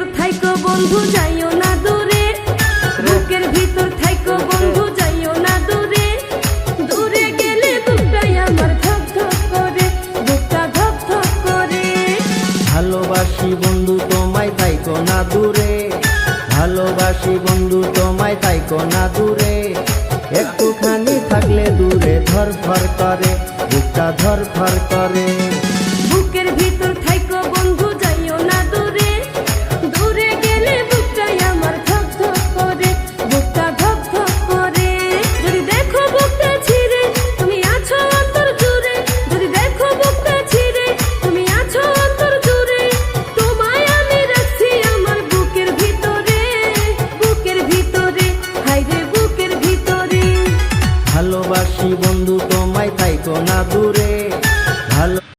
ভিতর থাইকো বন্ধু যাইও না দূরে, বুকের ভিতর থাইকো বন্ধু যাইও না দূরে। দূরে গেলে বুকটাই আমার ধক ধক করে, বুকটা ধক ধক করে। ভালোবাসি বন্ধু তোমায় থাইকো না দূরে, ভালোবাসি বন্ধু তোমায় থাইকো না দূরে। একটুখানি থাকলে দূরে ধরফর